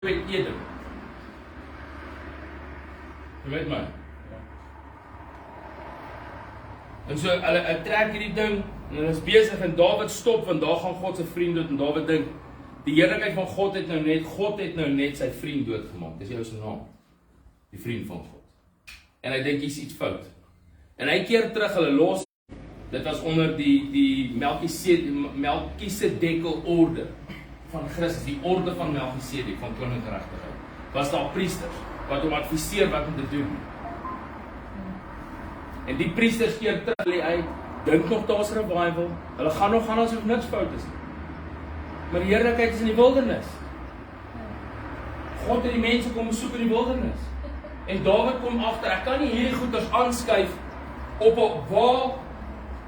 met Eden. Jy weet my. En so, hulle trek hierdie ding, en hulle is besig, en Dawid stop, want daar gaan God sy vriend dood, en Dawid dink, die heerlikheid van God het nou net sy vriend doodgemaak. Dis jou se naam. Die vriend van God. En hy dink, hier's iets fout. En hy keer terug, hulle los, dit was onder die Melchisedek orde van Christus, die orde van Melchisedek, van koningerregtigheid. Was daar priesters, wat hom adviseer wat om te doen. En die priesters keer terug, hy dink nog daar's revival, hulle gaan nog gaan asof niks fout is. Maar die heerlikheid is in die wildernis. God het die mense kom soek in die wildernis. En Dawid kom agter, ek kan nie hierdie goeders aanskuif op 'n wa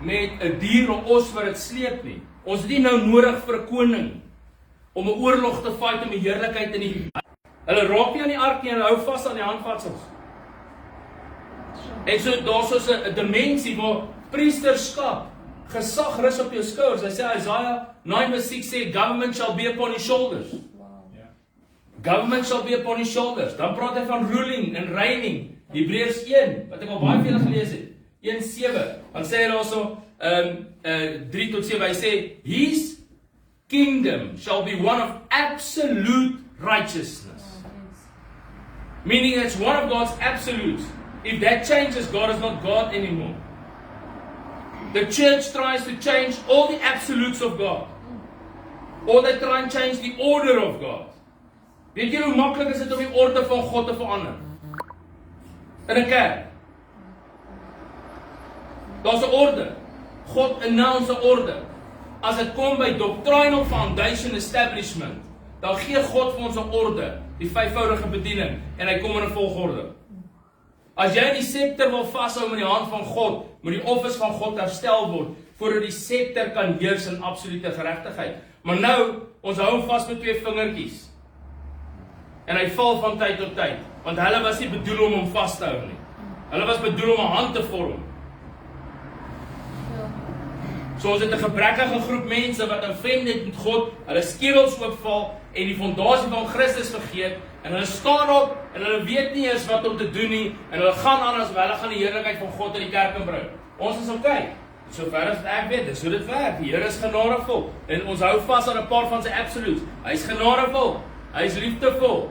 met 'n dier of os wat dit sleep nie. Ons het nie nou nodig vir 'n koning om 'n oorlog te fight om die heerlikheid in die... Hulle raak nie aan die ark nie, hulle hou vas aan die handvatsels. En so daar's so 'n dimensie waar priesterskap, gesag rus op jou skouers. Hy sê Isaiah 9:6 sê government shall be upon his shoulders. Government shall be upon his shoulders. Dan praat hy van ruling en reigning. Hebreërs 1 wat ek al baie veel gelees het. 1:7. Dan sê hy daarso 3-7 hy sê his kingdom shall be one of absolute righteousness. Meaning it's one of God's absolutes. If that changes, God is not God anymore. The church tries to change all the absolutes of God. Or they try and change the order of God. Weet jy hoe maklik is dit om die orde van God te verander? In 'n kerk. Daar's 'n orde. God announce 'n orde. As dit kom by doctrinal foundation establishment, dan gee God vir ons 'n orde, die vyfvoudige bediening, en hy kom in 'n volgorde. As jy die scepter wil vashou met die hand van God, moet die office van God herstel word, voordat die scepter kan heers in absolute geregtigheid. Maar nou, ons hou hom vas met 2 vingertjies. En hy val van tyd tot tyd, want hulle was nie bedoel om hom vas te hou nie. Hulle was bedoel om 'n hand te vorm. So ons het 'n gebrekkige groep mense wat offended met God, hulle skedels oopval en die fondasie van Christus vergeet, en hulle staan op en hulle weet nie eens wat om te doen nie, en hulle gaan aan as hulle gaan die heerlikheid van God in die kerk inbring. Ons is okay. Sover as ek weet, dis hoe dit werk. Die Here is genadevol en ons hou vas aan 'n paar van sy absolutes. Hy is genadevol. Hy is liefdevol.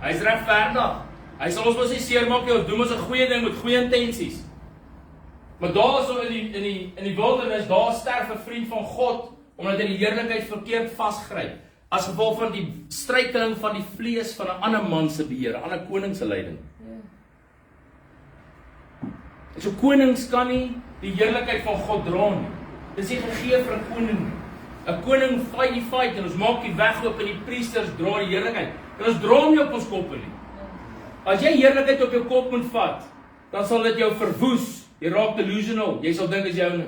Hy is regverdig. Hy sal ons mos nie seermaak nie, ons doen ons 'n goeie ding met goeie intensies. Maar daar so in die wildernis, daar sterf 'n vriend van God omdat hy die heerlikheid verkeerd vasgryp. As gevolg van die struikeling van die vlees van 'n ander man se beheer, 'n ander koning se leiding. So konings kan nie die heerlikheid van God dra nie. Dis nie gegee vir 'n koning nie. 'n Koning fight die fight en ons maak die weg oop en die priesters dra die heerlikheid. En ons dra hom nie op ons koppe nie. As jy heerlikheid op jou kop moet vat, dan sal dit jou verwoes. Jy raak delusional, jy sal dink is joune.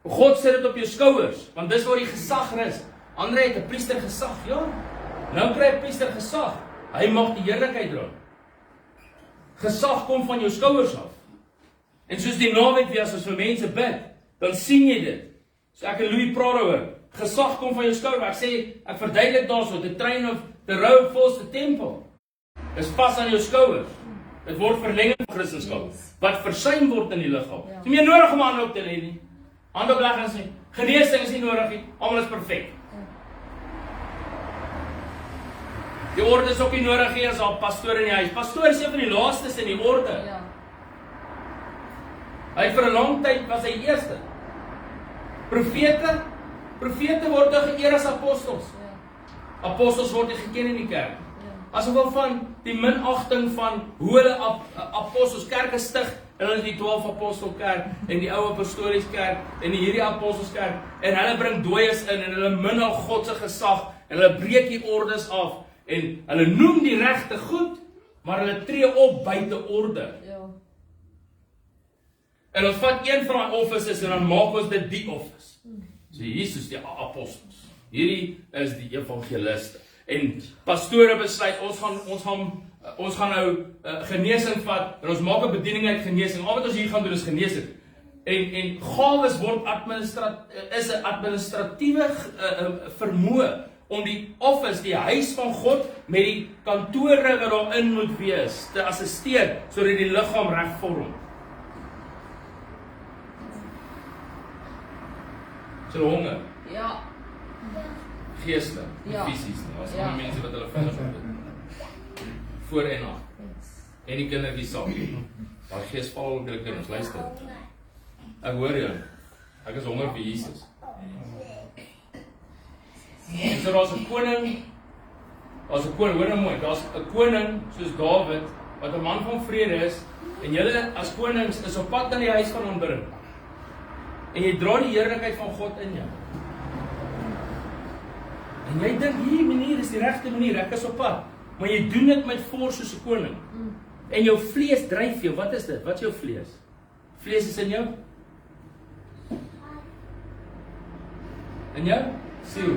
God sit dit op jou skouers, want dis waar die gesag rus. Andre het 'n priester gesag, ja. Nou kry 'n priester gesag. Hy mag die heerlikheid dra. Gesag kom van jou skouers af. En soos die naweek weer as ons vir mense bid, dan sien jy dit. So ek en Louis praat oor. Gesag kom van jou skouers. Ek verduidelik daarso, the train of the road falls the temple. Dis pas aan jou skouers. Dit word verlenging van Christendom. Wat versuim word in die liggaam. Dis nie meer nodig om hande op te lê nie. Hande op leg is nie. Genesing is nie nodig nie. Almal is perfek. Die orde is ook nie nodig nie as daar 'n pastoor in die huis. Pastoor is een van die laastes in die orde. Hy vir 'n lang tyd was hy eerste. Profete word geëer as apostels. Apostels word nie geken in die kerk. As gevolg van die minagting van hoe hulle apostels kerke stig, en hulle die 12 apostelkerk en die ou apostoliese kerk en hierdie apostelskerk, en hulle bring dooies in en hulle minag God se gesag en hulle breek die ordes af en hulle noem die regte goed, maar hulle tree op buite orde. En ons vat een van die offices en dan maak ons dit die office. So Jesus die apostels. Hierdie is die evangeliste. En pastore besluit, ons gaan nou genesing vat, en ons maak 'n bediening uit genesing. Al wat ons hier gaan doen is genesing. En gawes word is 'n administratiewe vermoë om die office, die huis van God, met die kantore wat daarin moet wees, te assisteer, sodat die liggaam reg vorm. Is hulle honger? Ja. Geestelik, nie Ja. fisies nie. Daar's Ja. ander mense wat hulle vingers op dit. Voor en na. En die kindertjies saam. Daai gees val op julle kinders, luister. Ek hoor jou. Ek is honger vir Jesus. En so daar's 'n koning, hoor nou mooi, daar's 'n koning soos Dawid, wat 'n man van vrede is, en julle as konings is op pad na die huis van aanbidding. En jy dra die heerlikheid van God in jou. En jy dink, hierdie manier is die regte manier, ek is op pad. Maar jy doen dit met force soos 'n koning. En jou vlees dryf jou, wat is dit? Wat is jou vlees? Vlees is in jou? In jou? Siel.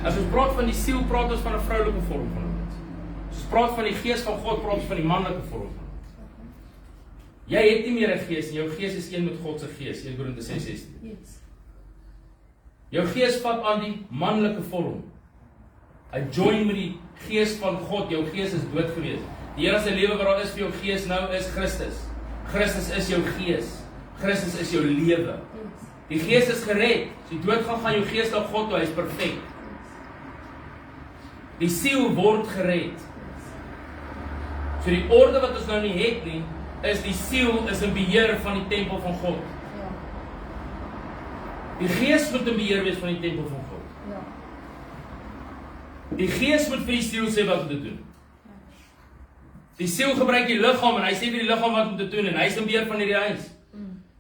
As ons praat van die siel, praat ons van 'n vroulike vorm van dit. As ons praat van die gees van God, praat ons van die manlike vorm van dit. Jy het nie meer 'n gees nie, jou gees is een met God se gees, 1 Korinte 6:16. Yes. Jou gees vat aan die manlike vorm. Hy join met die gees van God, jou gees is dood gewees. Die enigste lewe wat daar is vir jou gees nou is Christus. Christus is jou gees. Christus is jou lewe. Die gees is gered. As jy doodgaan, gaan jou gees na God toe, hy is perfek. Die siel word gered. So die orde wat ons nou nie het nie, is die siel is in beheer van die tempel van God. Ja. Die gees moet in beheer wees van die tempel van God. Ja. Die gees moet vir die siel sê wat om te doen. Die siel gebruik die liggaam en hy sê vir die liggaam wat om te doen en hy is in beheer van hierdie huis.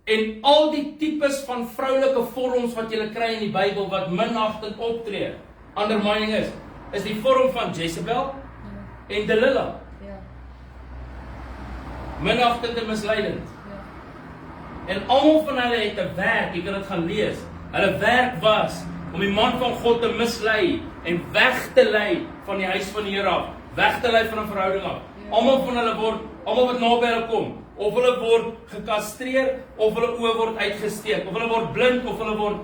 En al die tipes van vroulike vorms wat jy kry in die Bybel wat minagtend optree, undermining is die vorm van Jezebel en Delilah. Ja. Minagtend en misleidend. Ja. En almal van hulle het 'n werk, jy kan dit gaan lees. Hulle werk was om die man van God te mislei en weg te lei van die huis van die Here af, weg te lei van 'n verhouding af. Almal van hulle almal wat naby hulle kom, of hulle word gekastreer, of hulle oë word uitgesteek, of hulle word blind, of hulle word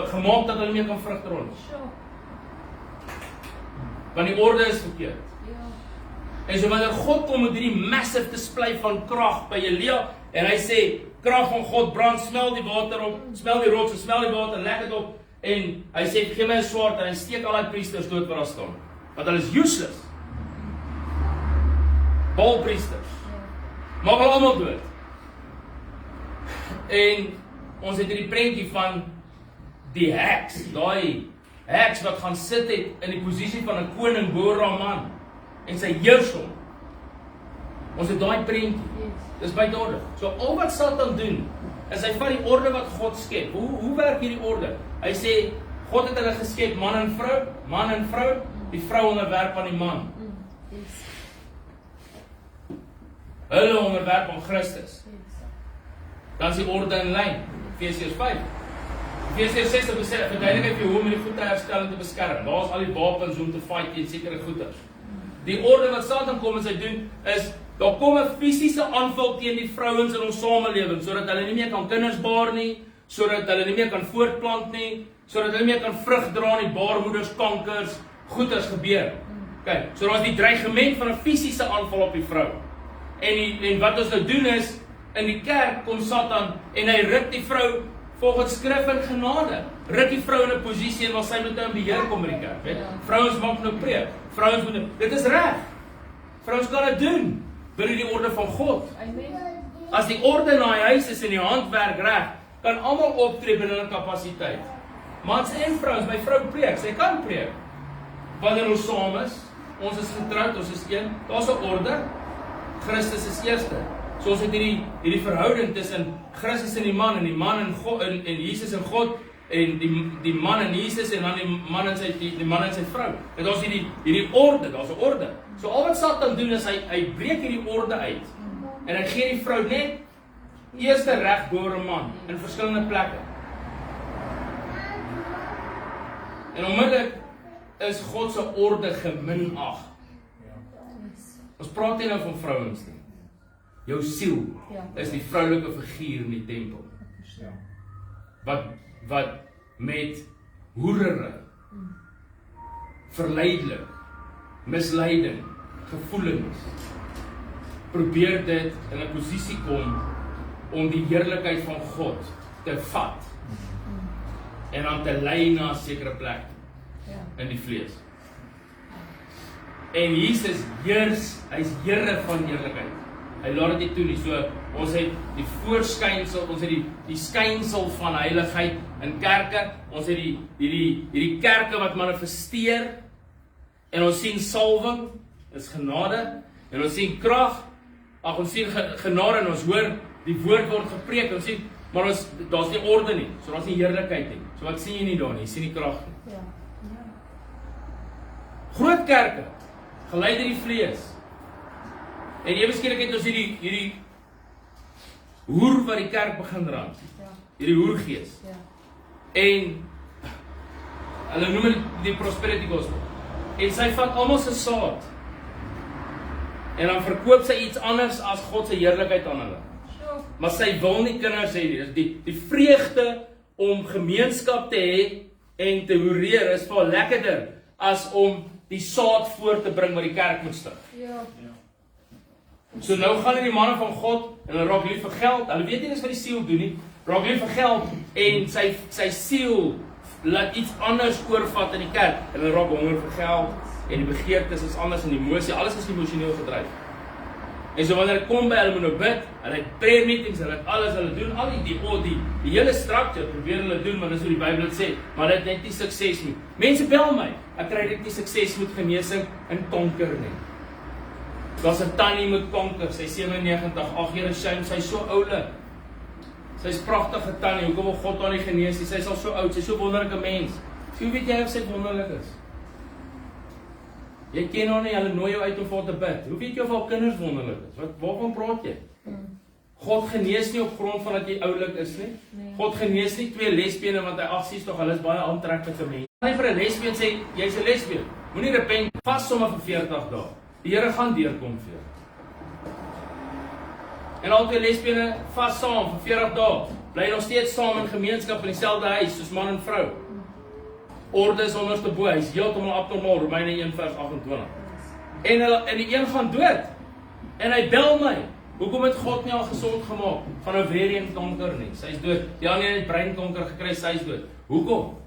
gemaak dat hulle nie meer kan vrug dra nie. Sure. Want die orde is verkeerd. Ja. En so wanneer God kom met hierdie massive display van krag by Elia, en hy sê, krag van God brand, smel die water op, smel die rots, smel die water, leg dit op, en hy sê, gee my 'n swaard, en hy steek al die priesters dood wat daar staan. Want hulle is useless. Baalpriesters. Maak hulle almal dood. En ons het hierdie prentjie van die heks, daai heks wat gaan sit het in die posisie van 'n koning bo haar man en sy heers hom. Ons het daai prentjie. Dis by die orde. So al wat Satan doen, is hy vat die orde wat God skep. Hoe werk hierdie orde? Hy sê God het hulle geskep man en vrou, die vrou onderwerp aan die man. Hulle onderwerp aan Christus. Dan is die orde in lyn. Efesiërs 5. Efesiërs 6 het gesê, verduidelik vir hoe om die goed te herstel en te beskerm. Daar is al die wapens om te fight teen sekere goeders. Die orde wat Satan kom en sy doen, is, daar kom 'n fisiese aanval teen die vrouens in ons samelewing, sodat hulle nie meer kan kinders baar nie, sodat hulle nie meer kan voortplant nie, sodat hulle nie meer kan vrug dra nie, baarmoeders, kankers, goeders gebeur. Okay, so daar is die dreigement van 'n fisiese aanval op die vrou. En wat ons nou doen is, in die kerk kom Satan en hy ruk die vrou volgens skrif en genade. Ruk die vrou in 'n posisie waar sy moet in beheer kom in die kerk, weet? Vrouens mag nou preek. Vrouens moet, dit is reg. Vrouens kan dit doen binne die orde van God. Amen. As die orde in daai huis is en die handwerk reg, kan almal optree binne hulle kapasiteit. Mans en vrouens, my vrou preek, sy kan preek. Wanneer ons saam is, ons is getroud, ons is een, daar's 'n orde. Christus is eerste. So ons het hierdie verhouding tussen Christus en die man en God en Jesus en God en die man en Jesus en dan die man en sy vrou. En daar's hierdie orde, daar's 'n orde. So al wat Satan doen is hy breek hierdie orde uit. En hy gee die vrou net eerste reg bo 'n man in verskillende plekke. En onmiddellik is God se orde geminag. Ons praat nie nou van vrouens nie. Jou siel is die vroulike figuur in die tempel. Wat met hoerery, verleidelik, misleiding, gevoelens, probeer dit in 'n posisie kom om die heerlikheid van God te vat en dan te lei na 'n sekere plek in die vlees. En Jesus heers, hy's Here van heerlikheid. Hy laat dit nie toe nie. So ons het die voorskynsel, ons het die skynsel van heiligheid in kerke. Ons het hierdie kerke wat manifesteer en ons sien salwing is genade en ons sien krag. Ons sien genade en ons hoor die woord word gepreek. Ons sien maar daar's nie orde nie. So daar's nie heerlikheid nie. So wat sien jy nie daar nie? Jy sien nie krag nie. Ja. Groot kerke gelei deur die vlees. En ewe skielik het ons hierdie hoer wat die kerk begin raak. Hierdie hoergees. En hulle noem dit die prosperity gospel. En sy vat almal se saad. En dan verkoop sy iets anders as God se heerlikheid aan hulle. Maar sy wil nie kinders hê nie. Die vreugde om gemeenskap te hê en te hoereer is veel lekkerder as om die saad voor te bring wat die kerk moet stig. So nou gaan die manne van God en hulle raak lief vir geld. Hulle weet nie dis wat die siel doen nie. Raak lief vir geld en sy siel laat iets anders oorvat in die kerk. En hulle raak honger vir geld en die begeertes is anders en die emosie, alles is emosioneel gedryf. En so wanneer dit kom by hulle moet nou bid, hulle het prayer meetings, hulle het alles, hulle doen al die hele structure probeer hulle doen, maar dis hoe die Bybel dit sê, maar dit net nie sukses nie. Mense bel my, ek kry dit nie sukses met genesing in Konker nie. Daar's 'n tannie met kanker, sy 97, ag Here shame, sy's so oulik. Sy's pragtige tannie, hoekom wil God haar nie genees nie? Sy's al so oud, sy's so wonderlike mens. Hoe weet jy of sy wonderlik is? Jy ken haar nie, hulle nooi jou uit om vir haar te bid. Hoe weet jy of haar kinders wonderlik is? Waarvan praat jy? God genees nie op grond van dat jy oulik is nie. God genees nie twee lesbiene want hy agsies tog, hulle is baie aantreklike mense. Hy vir 'n lesbien sê, jy's 'n lesbien. Moenie repent vas sommer vir 40 dae. Die Here gaan deurkom vir jou. En al twee lesbiene vas saam vir 40 dae. Bly nog steeds saam in gemeenskap in dieselfde huis soos man en vrou. Orde is onderste bo, hy's heeltemal abnormaal, Romeine 1:28. En die een gaan dood. En hy bel my. Hoekom het God nie al gesond gemaak van 'n ovarian kanker nie? Sy's dood. Die ander het breinkanker gekry, sy's dood. Hoekom?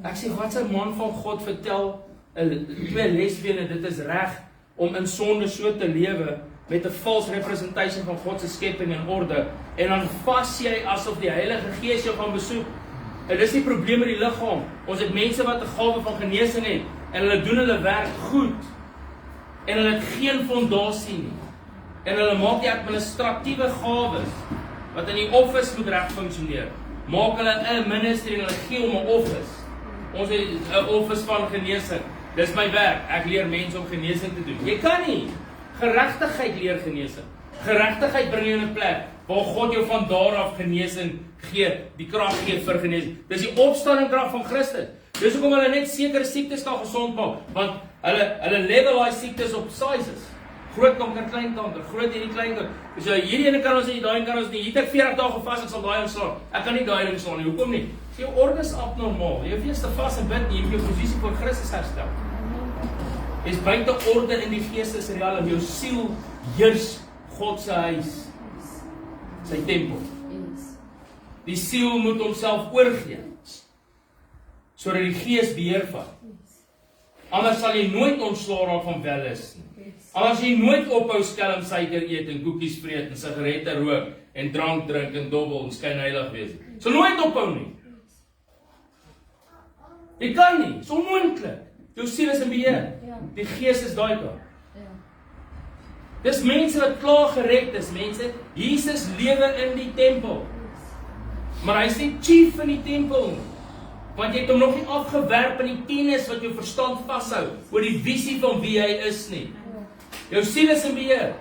Ek sê wat 'n man van God vertel twee lesbiene, dit is reg om in sonde so te lewe met 'n false representation van God se skepping en orde en dan vas jy asof die Heilige Gees jou gaan besoek. En dis die probleem met die liggaam. Ons het mense wat 'n gawe van genesing het en hulle doen hulle werk goed en hulle het geen fondasie nie. En hulle maak die administratiewe gawes wat in die office moet reg funksioneer. Maak hulle 'n ministry en hulle gee om 'n office. Ons het 'n office van genesing. Dis my werk. Ek leer mense om genesing te doen. Jy kan nie. Geregtigheid leer genesing. Geregtigheid bring jou in 'n plek waar God jou van daar af genesing gee, die krag gee vir genesing. Dis die opstandingkrag van Christus. Dis hoekom hulle net sekere siektes kan gesond maak, want hulle levelise siektes op sizes. Groot kanker, klein kanker, groot hierdie klein kanker. So hierdie ene kan ons nie, daai een kan ons nie. Hier het ek 40 dae gevas, ek sal daai inslaan. Ek kan nie daai ding slaan nie. Hoekom nie? Jou orde is abnormaal. Jy hoef nie te vas en bid nie, jy moet jou posisie voor Christus herstel. Is buite orde in die geestes realm. Jou siel heers God se huis. Sy tempel. Die siel moet homself oorgee sodat die gees beheer vat. Anders sal jy nooit ontslaa raak van welles nie. Anders jy nooit ophou skelm suiker eet en koekies vreet en sigarette rook en drank drink en dobbel en skynheilig wees. Sal nooit ophou nie. Jy kan nie, dis onmoontlik. Jou siel is in beheer. Die gees is daai kant. Dis mense wat klaar gered is, mense. Jesus lewe in die tempel. Maar hy is nie chief in die tempel nie. Want jy het hom nog nie afgewerp in die kennis wat jou verstand vashou oor die visie van wie hy is nie. Jou siel is in beheer.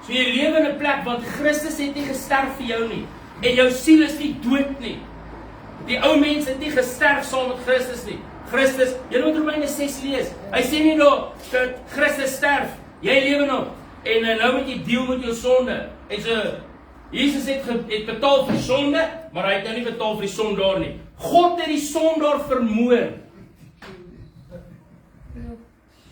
So jy lewe in 'n plek want Christus het nie gesterf vir jou nie. En jou siel is nie dood nie. Die ou mense het nie gesterf saam met Christus nie. Christus, jy moet Romeine 6 lees. Hy sê nie nou dat Christus sterf. Jy lewe nog. En nou moet jy deel met jou sonde. En so Jesus het betaal vir sonde, maar hy het nou nie betaal vir die sondaar nie. God het die sondaar vermoor.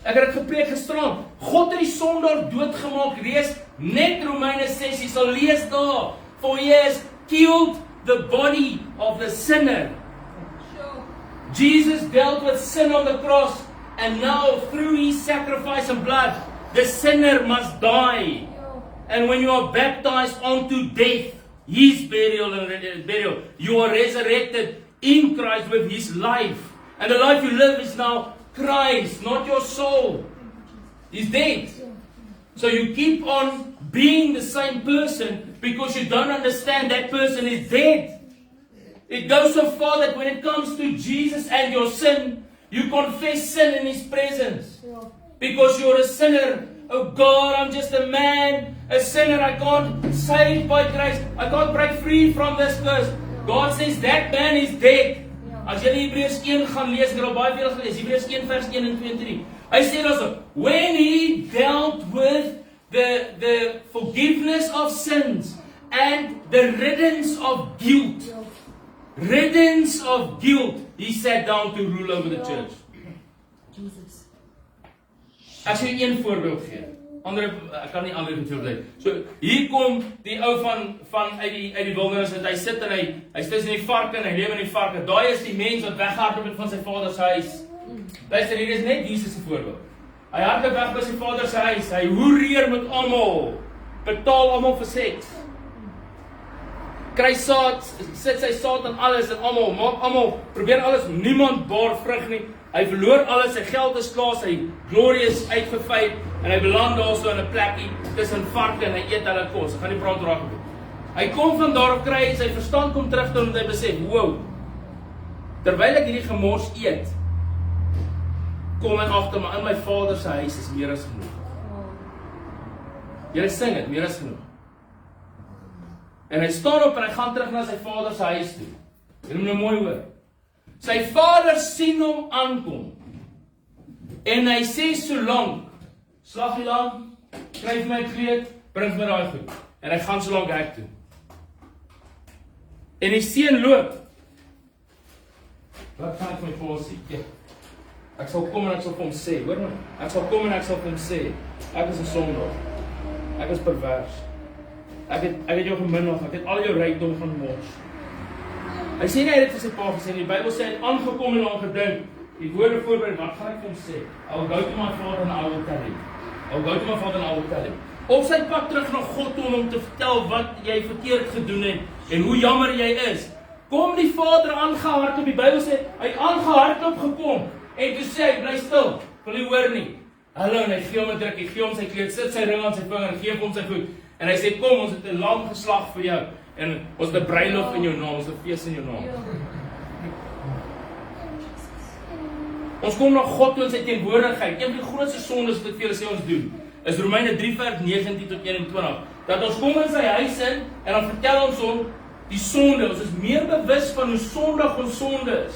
Ek het dit gepreek gisterand. God het die sondaar doodgemaak. Lees net Romeine 6, jy sal lees daar. For he has killed the body of the sinner. Jesus dealt with sin on the cross, and now through his sacrifice and blood, the sinner must die. And when you are baptized onto death, his burial, you are resurrected in Christ with his life. And the life you live is now Christ, not your soul. He's dead. So you keep on being the same person because you don't understand that person is dead. It goes so far that when it comes to Jesus and your sin, you confess sin in his presence. Because you're a sinner. Oh God, I'm just a man, a sinner. I can't save by grace. I can't break free from this curse. God says that man is dead. As jy Hebreërs 1 gaan lees, ek het al baie veel gelees, Hebreërs 1 vers 1 en 2 en 3. Hy sê also, when he dealt with the forgiveness of sins and the riddance of guilt, he sat down to rule over the church. Jesus. Ek sê een voorbeeld gee. Ek kan nie ander goed vertel. So hier kom die ou van uit die wildernis en hy sit en hy sit in die varke en hy lewe in die varke. Daai is die mens wat weghardloop het van sy vader se huis. Luister, hier is net Jesus se voorbeeld. Hy hardloop weg by sy vader se huis. Hy hoereer met almal. Betaal almal vir seks. Kry saad, sit sy saad en alles en almal, maak almal, probeer alles, niemand baar vrug nie. Hy verloor alles, sy geld is klaar, sy glorie is uitgevyd en hy beland daar so in 'n plekkie tussen varke en hy eet hulle kos. Ek gaan nie praat oor daardie. Hy kom van daar af kry en sy verstand kom terug toe en hy besef, wow. Terwyl ek hierdie gemors eet, kom ek agter maar in my vader se huis is meer as genoeg. Julle sing dit, meer as genoeg. En hy staan op en hy gaan terug na sy vader se huis toe. Julle moet nou mooi hoor. Sy vader sien hom aankom. En hy sê so lank, slag die lam, kryf my kleed, bring my daai goed. En hy gaan so lank hek toe. En die seun loop. Wat gaan ek my pa sê? Ja. Ek sal kom en ek sal vir hom sê, hoor nou. Ek sal kom en ek sal vir hom sê, ek is 'n sondaar. Ek is pervers. Ek het jou geminag, ek het al jou rykdom gaan mors. Hy sê nie hy het vir sy pa gesê nie, die Bybel sê hy het aangekom en aangedink, die woorde voorberei, wat gaan ek vir hom sê? I will go to my father and I will tell him. I will go to my father and I will tell him. Op sy pad terug na God om hom te vertel wat jy verkeerd gedoen het en hoe jammer jy is. Kom die vader aangehardloop, die Bybel sê hy het aangehardloop gekom en toe sê hy bly stil, wil nie hoor nie. Hallo, en hy gee hom 'n drukkie, gee hom sy kleed, sit sy ring aan sy vinger en gee hom sy goed. En hy sê kom, ons het 'n lam geslag vir jou en ons het 'n bruilof in jou naam, ons het 'n fees in jou naam. Ons kom na God toe in sy teenwoordigheid. Een van die grootste sondes wat ek vir julle sê ons doen, is Romeine 3 vers 19 tot 21. Dat ons kom in sy huis in en dan vertel ons hom die sonde. Ons is meer bewus van hoe sondig ons sonde is,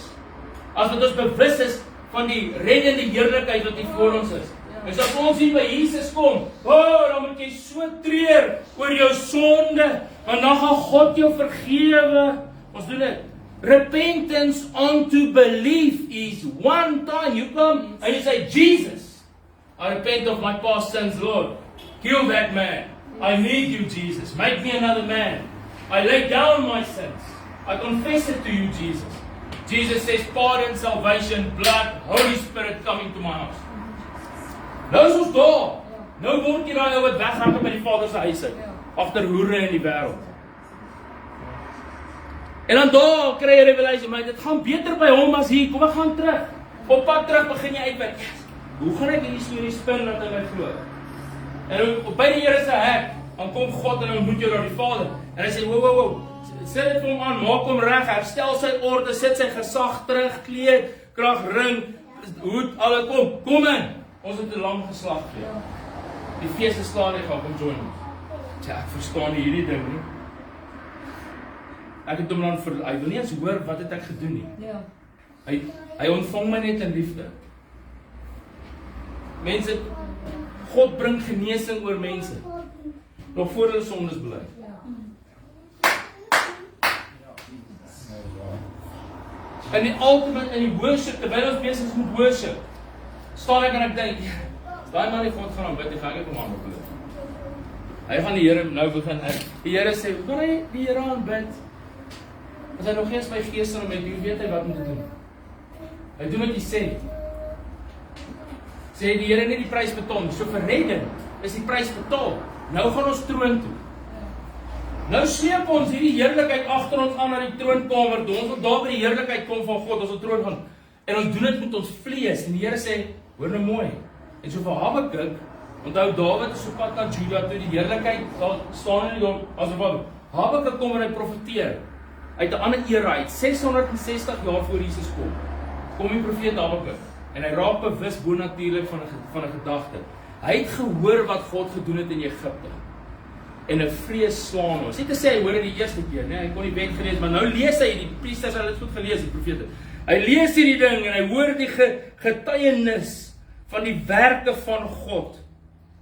as wat ons bewus is van die reddende heerlikheid wat hier voor ons is. En so as ons hier by Jesus kom, dan moet jy so treur oor jou sonde, want dan gaan God jou vergewe. Ons doen dit. Repentance unto belief is one time you come and you say, Jesus, I repent of my past sins, Lord. Kill that man. I need you, Jesus. Make me another man. I lay down my sins. I confess it to you, Jesus. Jesus says, pardon, salvation, blood, Holy Spirit coming to my house. Nou is ons daar. Nou word jy daai ou wat weghardloop by die Vader se huis uit, agter hoere in die wêreld. En dan daar kry jy revelasie, maar dit gaan beter by hom as hier. Kom ek gaan terug. Op pad terug begin jy uitwerk. Yes. Hoe gaan ek hierdie storie spin dat hy my glo? En op by die Here se hek, dan kom God en ontmoet jou daar die Vader. En hy sê, wow. Sit dit vir hom aan, maak hom reg, herstel sy orde, sit sy gesag terug, kleed, krag, ring, hoed, alle kom in. Ons het 'n lam geslag gee. Die fees is klaar, jy gaan kom join ons. Ek verstaan nie hierdie ding nie. Ek het hom dan hy wil nie eens hoor wat het ek gedoen nie. Ja. Hy ontvang my net in liefde. Mense, God bring genesing oor mense. Nog voor hulle sondes bely. In die ultimate, in die worship, terwyl ons besig is met worship, staan ek en ek dink, as daai man die God gaan aanbid, die gaan ek hom aanbid. Hy gaan die Here nou begin uit. Die Here sê, hoe kan hy die Here aanbid? As hy nog eens my gees in hom het, hoe weet hy wat om te doen? Hy doen wat hy sê. Sê die Here nie die prys betaal nie. So vir redding is die prys betaal. Nou gaan ons troon toe. Nou sleep ons hierdie heerlikheid agter ons aan na die troonkamer toe. Ons wil daar by die heerlikheid kom van God, ons wil troon gaan. En ons doen dit met ons vlees. En die Here sê, hoor nou mooi. En so vir Habakuk, onthou Dawid is op pad na Juda toe, die heerlikheid daar staan in die dorp, asof Habakuk kom en hy profeteer uit 'n ander era, uit 660 jaar voor Jesus kom die profeet Habakuk en hy raak bewus bonatuurlik van 'n gedagte. Hy het gehoor wat God gedoen het in Egipte. En 'n vrees slaan ons. Nie te sê hy hoor dit die eerste keer, nee, hy kon die wet gelees, maar nou lees hy, die priesters het dit goed gelees, die profete. Hy lees hierdie ding en hy hoor die getuienis van die werke van God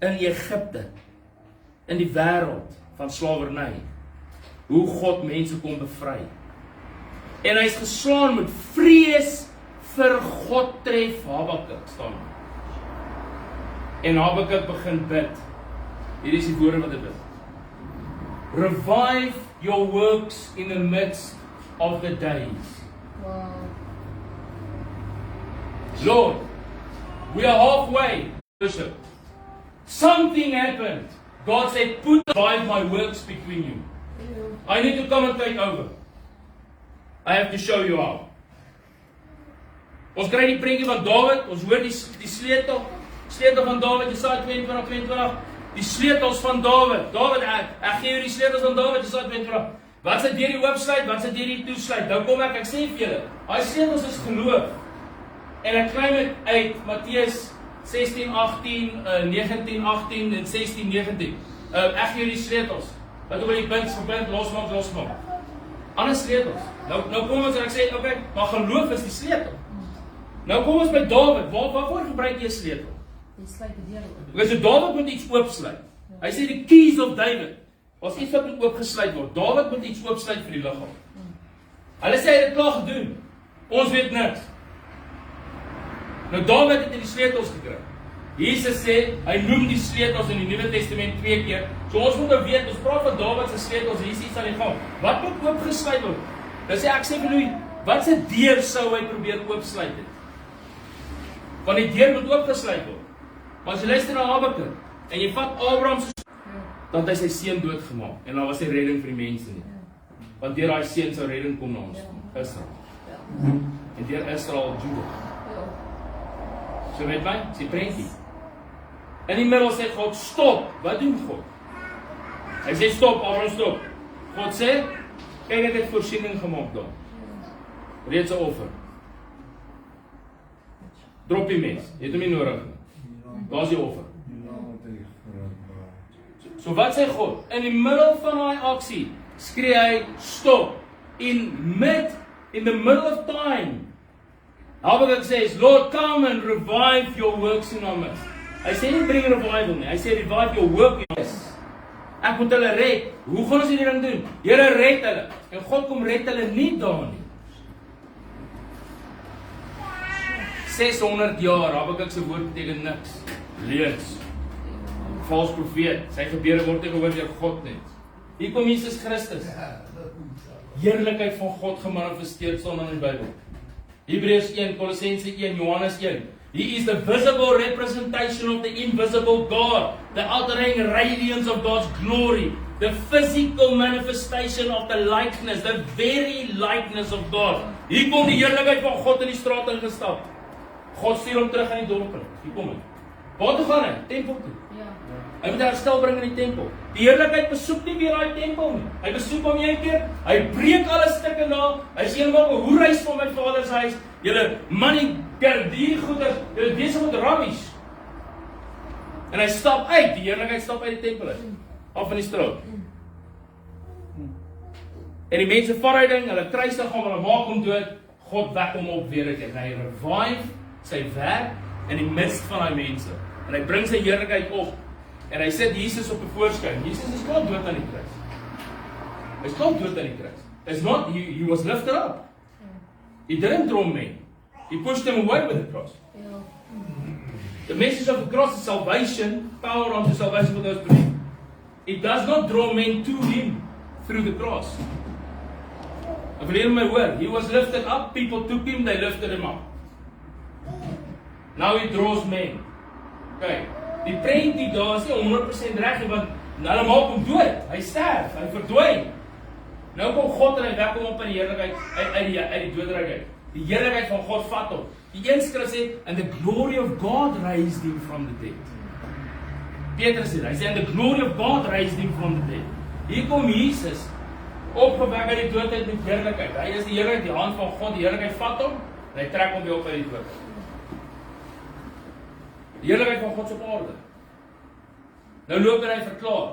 in Egipte, in die wêreld van slawerny, hoe God mense kon bevry. En hy's geslaan met vrees vir God tref Habakuk, staan. En Habakuk begin bid. Hier is die woorde wat hy bid. Revive your works in the midst of the days. Wow. Lord, we are halfway. Worship. Something happened. God said, divide my works between you. I need to come and take over. I have to show you how. Ons kry die prentjie van Dawid, ons hoor die sleutel van Dawid, Jesaja 22, die sleutels van Dawid. Dawid, ek gee jou die sleutels van Dawid, Jesaja 22. Wat sit deur die oopsluit, wat sit deur die toesluit? Nou kom ek sê vir julle, daai sleutels is geloof. En ek kry dit uit Matteus 16:18, 19:18 en 16:19. Ek gee jou die sleutels. Wat oor die bind, losmaak. Ander sleutels. Nou kom ons en ek sê, okay, maar geloof is die sleutel. Nou kom ons by Dawid. Waarvoor gebruik jy 'n sleutel? Jy sluit die deur oop. Okay, so Dawid moet iets oopsluit. Hy sê die keys of David. Was iets wat moet oopgesluit word. Dawid moet iets oopsluit vir die liggaam. Hulle sê hy het dit klaar gedoen. Ons weet niks. Nou Dawid het die sleutels gekry. Jesus sê, hy noem die sleutels in die Nuwe Testament 2 keer. So ons moet nou weet, ons praat van Dawid se sleutels, hier is iets aan die gang. Wat moet oopgesluit word? Dan sê ek sê vir Louis, wat se deur sou hy probeer oopsluit het? Want die deur moet oopgesluit word. Maar as jy luister na Habakuk, en jy vat Abraham se dan het hy sy seun doodgemaak, en daar was nie redding vir die mense nie. Want deur daai seun sou redding kom na ons, Israel. En deur Israel, Juda. So weet my, sê prentjie. In die middel sê God, stop. Wat doen God? Hy sê stop, Abraham stop. God sê, kyk ek het voorsiening gemaak daar. Reeds 'n offer. Drop die mens, jy het hom nie nodig nie. Daar is die offer. So wat sê God? In die middel van daai aksie, skree hy, stop. In the middle of time, Habakuk says, Lord, come and revive your works in our midst. Hy sê nie bring revival nie, hy sê revive your work in our midst. Ek moet hulle red. Hoe gaan ons hierdie ding doen? Here red hulle. En God kom red hulle nie daar nie. 600 jaar, Habakuk se woord beteken niks. Leuns. Vals profeet. Sy gebede word nie gehoor deur God net. Hier kom Jesus Christus. Heerlikheid van God gemanifesteer staan in die Bybel. Hebreërs 1, Kolossense 1, Johannes 1. He is the visible representation of the invisible God, the outwarding radiance of God's glory, the physical manifestation of the likeness, the very likeness of God. Hier kom die heerlikheid van God in die straat ingestap. God stuur hom terug in die dorp. Hier kom hy. Waar toe gaan hy? Tempel toe. Ja. Hy moet herstel bring in die tempel. Die heerlikheid besoek nie weer daai tempel nie. Hy besoek hom een keer. Hy breek alle stukke na. Hy sê eendag 'n hoereis van my vader se huis. Julle money die goeder, julle besig met rubbish. En hy stap uit. Die heerlikheid stap uit die tempel uit. Af in die straat. En die mense vat hy ding, hulle kruisig hom, hulle maak hom dood. God wek hom op weer en hy revive sy werk in die midst van daai mense. En hy bring sy heerlikheid op. En hy sit Jesus op 'n voorskyn. Jesus is klaar dood aan die kruis. Hy's klaar dood aan die kruis. It's not he was lifted up. He didn't draw men. He pushed them away with the cross. Yeah. The message of the cross is salvation, power unto salvation for those believe. It does not draw men to him through the cross. Ek wil hier my hoor, he was lifted up, people took him, they lifted him up. Now he draws men. Okay, die prentjie daar is nie 100% reg nie, want hulle maak hom dood, hy sterf, hy verdwyn. Nou kom God en hy wek hom op in die heerlikheid, uit die doodryk uit. Die heerlikheid van God vat hom. Die een skrif sê, and the glory of God raised him from the dead. Petrus sê, hy sê, and the glory of God raised him from the dead. Hier kom Jesus, opgewek uit die doodheid met heerlikheid. Hy is die heerlikheid, die hand van God, die heerlikheid vat hom, en hy trek hom weer op uit die doodheid. Die heerlikheid van God se op aarde. Nou loop hy verklaar,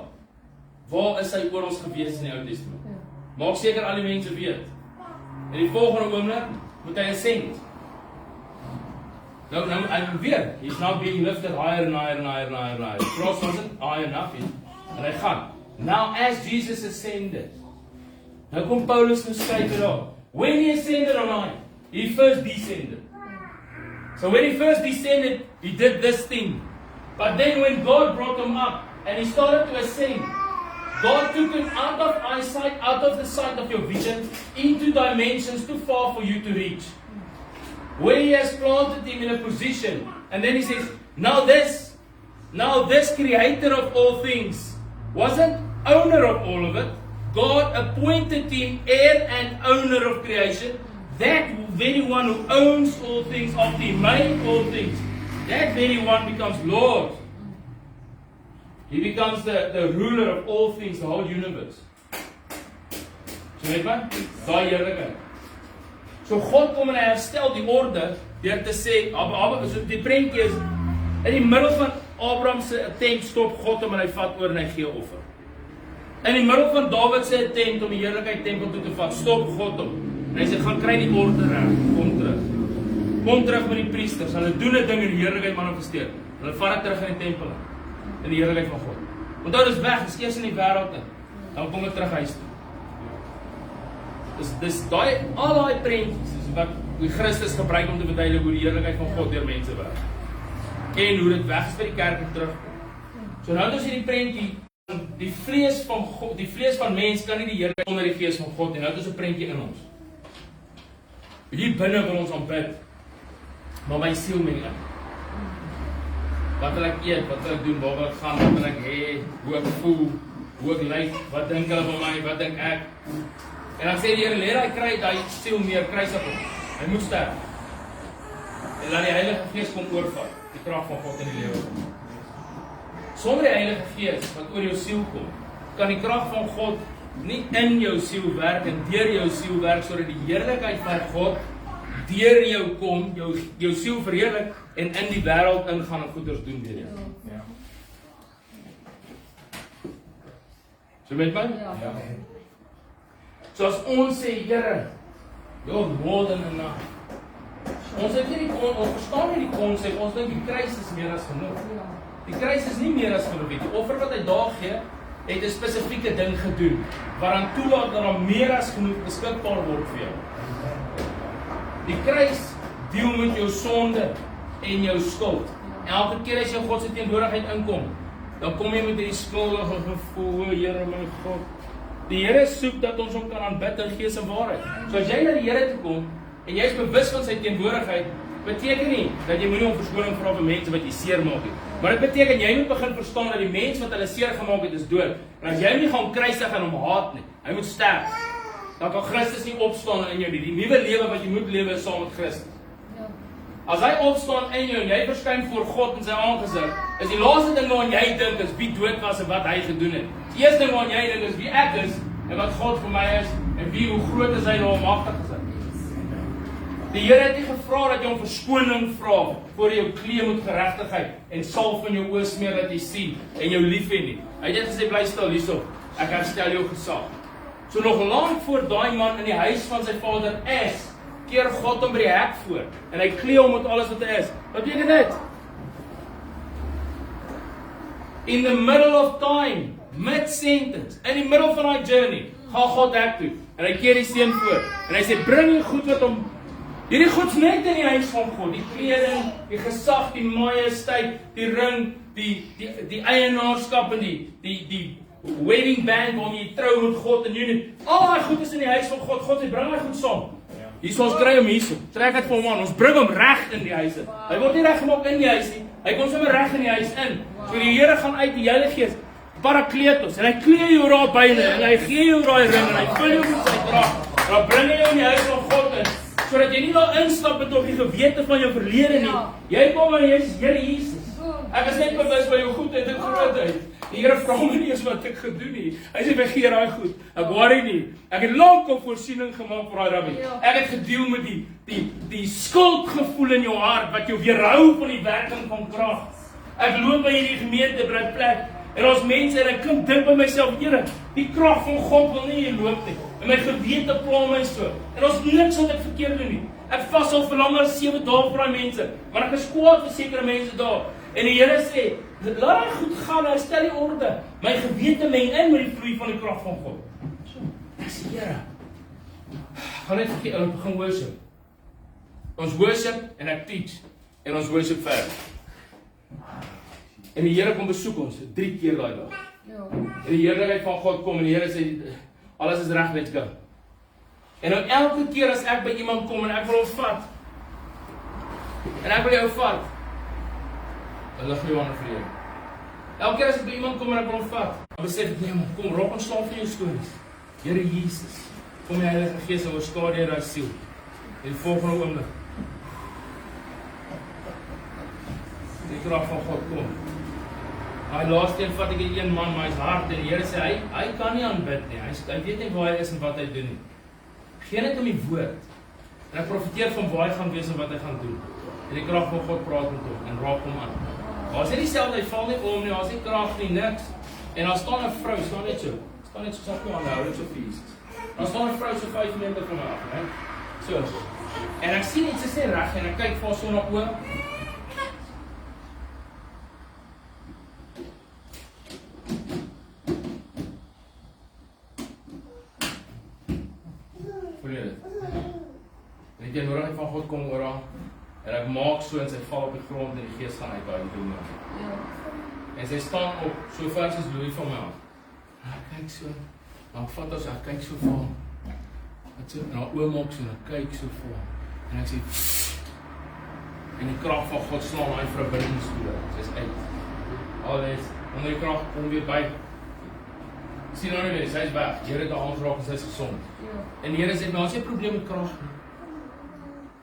waar is hy oral gewees in die Ou Testament? Maak seker al die mense weet. En die volgende oomblik moet hy ascend. Nou, en weer, he's now being lifted higher and higher and higher and higher and higher. The cross wasn't high enough, en hy gaan. Now as Jesus ascended, nou kom Paulus nou skryf daar, when he ascended on high, he first descended. So when he first descended, he did this thing. But then when God brought him up, and he started to ascend, God took him out of eyesight, out of the sight of your vision, into dimensions too far for you to reach. Where he has planted him in a position, and then he says, now this creator of all things, wasn't owner of all of it. God appointed him heir and owner of creation. That very one who owns all things, of the made all things, that very one becomes Lord. He becomes the ruler of all things, the whole universe. So weet my? Daai heerlikheid. So God kom en hy herstel die orde deur te sê, so die prentjie is in die middel van Abraham se tent stop God hom en hy vat oor en hy gee offer. In die middel van Dawid se tent om die heerlikheid tempel toe te vat, stop God hom. En hy sê gaan kry die orde reg, kom terug. Kom terug met die priesters. Hulle doen 'n ding en die heerlikheid manifesteer. Hulle vat dit terug in die tempel in die heerlikheid van God. Onthou dis weg, dis eers in die wêreld in. Dan kom dit terug huis toe. Dis daai al daai prentjies is wat Christus gebruik om te verduidelik hoe die heerlikheid van God deur mense werk. En hoe dit weg is by die kerk en terugkom. So nou as jy die prentjie, die vlees van God, die vlees van mens kan nie die heerlikheid onder die gees van God nie. Nou het ons 'n prentjie in ons. Hier binne wil ons aanbid. Maar my siel meng in. Wat wil ek eet? Wat wil ek doen? Waar wil ek gaan? Wat wil ek hê? Hoe ek voel? Hoe ek lyk? Wat dink hulle van my? Wat dink ek? En dan sê die Here, leer hy kry daai siel meer kruis op hom. Hy moet sterf. En laat die Heilige Gees kom oorvat, die krag van God in die lewe. Sonder die Heilige Gees wat oor jou siel kom, kan die krag van God nie in jou siel werk en deur jou siel werk sodat die heerlikheid van God deur jou kom, jou siel verheerlik en in die wêreld ingaan en goeders doen deur jou. Ja. So met my? Ja. So as ons sê, Here, you're more than enough. Ons verstaan nie die konsep, ons dink die kruis is meer as genoeg. Die kruis is nie meer as genoeg. Die offer wat hy daar gee, het 'n spesifieke ding gedoen, waaraan toelaat dat daar meer as genoeg beskikbaar word vir jou. Die kruis deel met jou sonde en jou skuld. Elke keer as jy in God se teenwoordigheid inkom, dan kom jy met hierdie skuldige gevoel, o Here my God. Die Here soek dat ons hom kan aanbid in gees en waarheid. So as jy na die Here toe kom en jy is bewus van sy teenwoordigheid, beteken nie dat jy moenie om verskoning vra vir mense wat jy seermaak nie. Maar dit beteken jy moet begin verstaan dat die mens wat hulle seer gemaak het is dood. En as jy nie gaan kruisig en hom haat nie, hy moet sterf. Dan kan Christus nie opstaan in jou nie. Die nuwe lewe wat jy moet lewe is saam met Christus. As hy opstaan in jou en jy verskyn voor God in sy aangesig, is die laaste ding waaraan jy dink is wie dood was en wat hy gedoen het. Die eerste ding waaraan jy dink is wie ek is en wat God vir my is en hoe groot is hy en hoe magtig is hy. Die Here het nie gevra dat jy hom verskoning vra voor jy jou klee met geregtigheid en salf in jou oë smeer dat jy sien en jou lief hê nie. Hy het net gesê bly stil hierso. Ek herstel jou gesag. So nog lank voor daai man in die huis van sy vader is, keer God hom by die hek voor en hy klee hom met alles wat hy is. Wat beteken dit? In the middle of time, mid-sentence, in die middel van daai journey, gaan God hek toe en hy keer die seun voor en hy sê bring die goed wat hom Hierdie goed's net in die huis van God. Die kleding, die gesag, die majesteit, die ring, die eienaarskap en die wedding band waarmee jy trou met God en jy al daai goed is in die huis van God. God sê bring my goed saam. Hier ons kry hom hierso. Trek dit vir hom aan. Ons bring hom reg in die huis in. Hy word nie reggemaak in die huis nie. Hy kom sommer reg in die huis in. So die Here gaan uit die Heilige Gees, Parakletos, en hy klee jou daar binne en hy gee jou daai ring en hy vul jou met sy krag. Dan bring hy jou in die huis van God in, sodat jy nie daar instap met op die gewete van jou verlede nie. Jy kom en jy sê, Here Jesus, ek is net bewus van jou goedheid en grootheid. Die Here vra my nie eens wat ek gedoen nie. Hy sê ek gee daai goed. Ek worry nie. Ek het lank op voorsiening gemaak vir daai rabbi. Ek het gedeel met die skuldgevoel in jou hart wat jou weerhou van die werking van krag. Ek loop by hierdie gemeente by 'n plek en ons mense en ek kan dink by myself, Here, die krag van God wil nie hier loop nie. En my gewete pla my so. En ons niks wat ek verkeerd doen nie. Ek vas al vir langer as 7 dae vir daai mense, maar ek is kwaad vir sekere mense daar. En die Here sê, laat hy goed gaan, hy stel die orde. My gewete meng in met die vloei van die krag van God. Ek sê, Here, gaan net begin worship. Ons worship en ek teach. En ons worship verder. En die Here kom besoek ons 3 keer daai dag. En die heerlikheid van God kom en die Here sê, alles is reg, let's go. En nou elke keer as ek by iemand kom en ek wil hom vat, en ek wil jou vat, dan lig jou aan die vrede. Elke keer as ek by iemand kom en ek wil hom vat, dan besef ek, nee man, kom, rop ons slaap vir jou stories. Here Jesus, kom die Heilige Gees en oorskadu daai siel. En die volgende oomblik, die krag van God kom. Hy laaste een vat ek die een man, maar hy's hard en die Here sê, hy kan nie aanbid nie. Hy weet nie waar hy is en wat hy doen nie. Gee net om die woord. En ek profeteer van waar hy gaan wees en wat hy gaan doen. En die krag van God praat met hom en raak hom aan. Daar is nie dieselfde, hy val nie om nie, daar is nie krag nie, niks. En daar staan 'n vrou, staan net so sakkie aan die hou, net so vir Jesus. Daar staan 'n vrou so 5 meter van my af, né? So. En ek sien iets is nie reg en ek kyk vir haar so na oë. En die teenwoordigheid van God kom oor haar en ek maak so en sy val op die grond en die Gees gaan uit by die dood. En sy staan op so ver soos Louis van my af. En ek kyk so, dan vat ons, ek kyk so vir haar. En haar oë maak so en ek kyk so vir haar. En ek sê, en die krag van God slaan hy verbindingsstoel. Sy is uit. Alles, onder die krag kom weer by. Sien nou nie, sy is weg. Die Here het haar aangeraak en sy is gesond. En die Here sê, maar as jy 'n probleem met krag nie.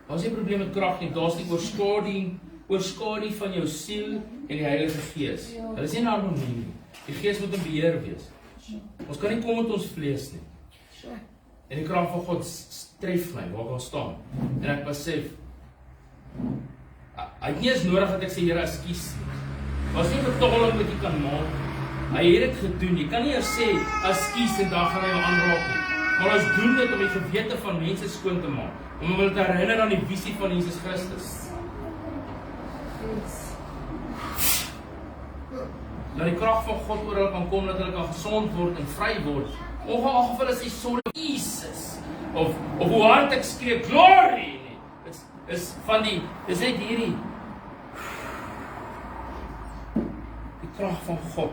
As jy 'n probleem met krag nie, daar's die oorskadu van jou siel en die Heilige Gees. Hulle is nie in harmonie nie. Die Gees moet in beheer wees. Ons kan nie kom met ons vlees nie. En die krag van God tref my waar ek al staan. En ek besef, hy het nie eens nodig dat ek sê, Here, ekskuus nie. Was nie betaling wat jy kan maak. Hy het dit gedoen. Jy kan nie eers sê, ekskuus en dan gaan hy jou aanraak nie. Maar ons doen dit om die gewete van mense skoon te maak. Om hulle te herinner aan die visie van Jesus Christus. Dat die krag van God oor hulle kan kom, dat hulle kan gesond word en vry word. Ongeag of hulle sê, sorry, Jesus. Of hoe hard ek skree, glory. Is net hierdie. Die krag van God.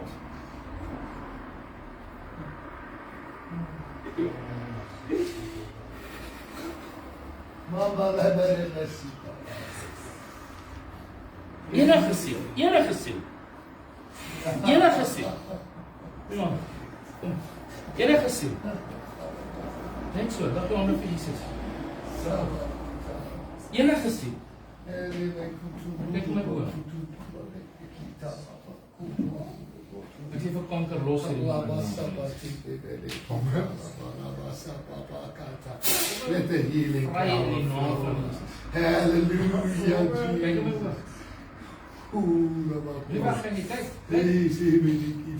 Enige siel. Enige siel. Net so, dat onder vir Jesus. Enige siel. Kyk my oor. Ek sê vir kanker los hierdie. Let the healing come. Hallelujah. Kyk my oor. Die wacht in die tyd.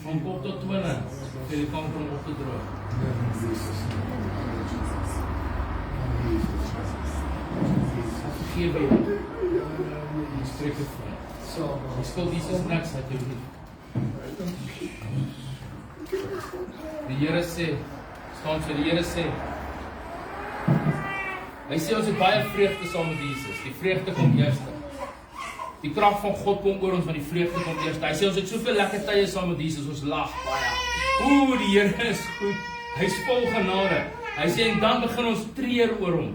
Van kop tot tone. Vir die kanker om op te droog. Vergeef jou. Die strek het van. Die skuld Jesus niks uit jou lief. Die Here sê, staan so, die Here sê, Hy sê ons het baie vreugde saam met Jesus. Die vreugde kom eerste. Die krag van God kom oor ons, want die vreugde kom eerste. Hy sê ons het soveel lekker tye saam met Jesus, ons lag baie. Die Here is goed. Hy is vol genade. Hy sê en dan begin ons treur oor hom.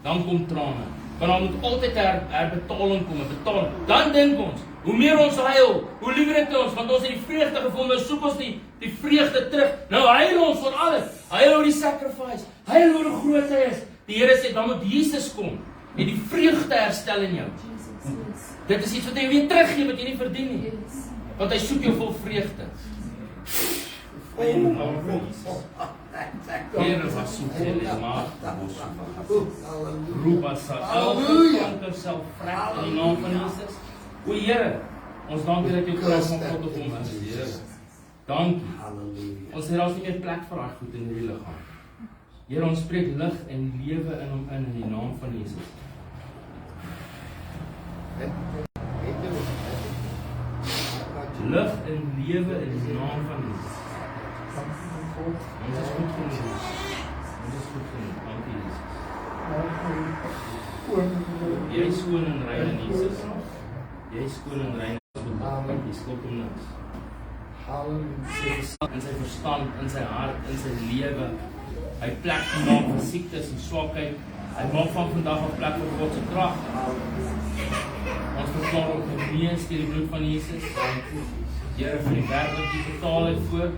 Dan kom trane. Want dan moet altyd herbetaling kom, betaal. Dan dink ons, hoe meer ons huil, hoe liewer het ons, want ons het die vreugde gevoel, nou soek ons die vreugde terug. Nou huil ons vir alles. Huil oor die sacrifice. Huil oor hoe groot hy is. Die Here sê, dan moet Jesus kom en die vreugde herstel in jou. Dit is iets wat hy weer teruggee, wat jy nie verdien nie. Want hy soek jou vol vreugde. Here was so veel maar. Roep as elke kanker sal vrek in die naam van Jesus. O Here, ons dankie dat jou krag van God op hom is, Here. Dankie. Ons het ons nie meer plek vir daai goed in hierdie liggaam. Here, ons spreek lig en lewe in hom in die naam van Jesus. Lig en lewe in die naam van Jesus. Ons is goed genoeg. Ons is goed genoeg. Dankie Jesus. Jy is skoon en rein in Jesus. Jy is skoon en rein. Jy skop hom niks. In sy verstand, in sy hart, in sy lewe. Hy plek gemaak vir siektes en swakheid. Hy maak van vandag 'n plek vir God se krag. Ons verklaar op genees deur die bloed van Jesus. Here vir die werk wat jy betaal het voor.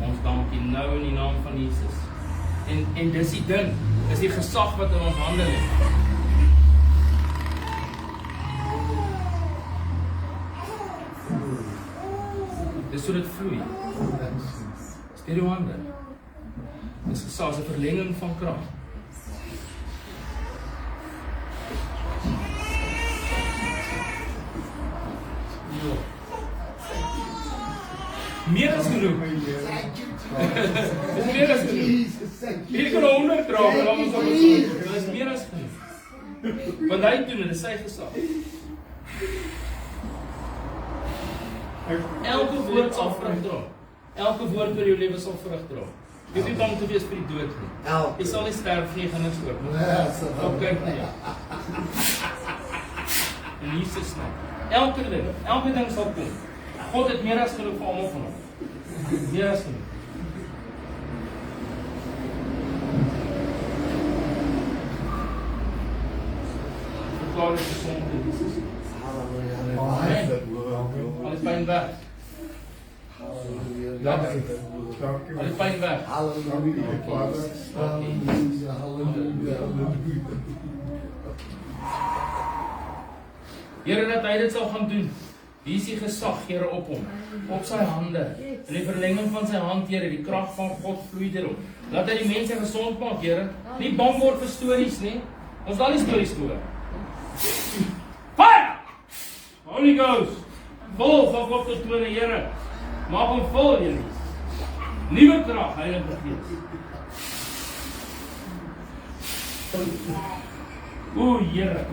Ons dank U nou in die naam van Jesus. En dis die ding, dis die gesag wat in ons hande lê. Dis so dit vloei. Deur jou hande. Dis gesag, 'n verlenging van krag. Meer as genoeg. Dis meer as genoeg. Hier kan 100 dra, maar dan moet ons dit is meer as genoeg. Want hy doen dit, is sy gesag. Elke woord sal vrug dra. Elke woord oor jou lewe sal vrug dra. Jy hoef nie bang te wees vir die dood nie. Jy sal nie sterf nie, jy gaan niks oor. Kom kyk na jou. En Jesus nou. Elke ding sal kom. God het meer as genoeg vir almal van ons. Meer as genoeg. Verklaar dit gesond in Jesus. Alles pyn weg. Alles pyn weg. Here, dat hy dit sal gaan doen. Hier is die gesag, Here, op hom, op sy hande, in die verlenging van sy hand, Here, die krag van God vloei deur hom. Laat hy die mense gesond maak, Here. Nie bang word vir stories nie. Ons daal die stories hoor. Fire! Holy Ghost, vol van God tot tone, Here. Maak hom vol, Here. Nuwe krag, Heilige Gees. O, Here,